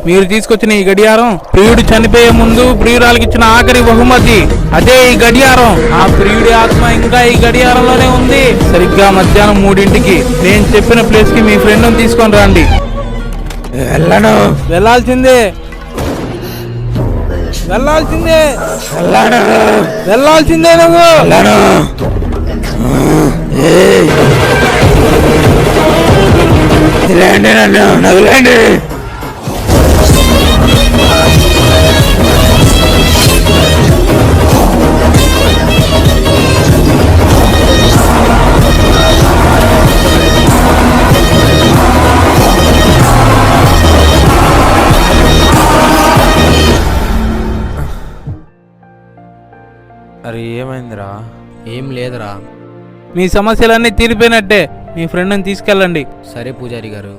మీరు తీసుకొచ్చిన ఈ గడియారం ప్రియుడు చనిపోయే ముందు ప్రియురాలకి ఇచ్చిన ఆఖరి బహుమతి. అదే ఈ గడియారం. ఆ ప్రియుడి ఆత్మ ఇంకా ఈ గడియారంలోనే ఉంది. సరిగ్గా మధ్యాహ్నం 3ంటికి నేను చెప్పిన ప్లేస్ కి మీ ఫ్రెండ్ తీసుకొని రండి. వెళ్ళాల్సిందే నువ్వు. నవ్వులేండి. అరే ఏమైందిరా? ఏం లేదురా. మీ సమస్యలన్నీ తీరిపోయినట్టే. మీ ఫ్రెండ్ని తీసుకెళ్ళండి. సరే పూజారి గారు.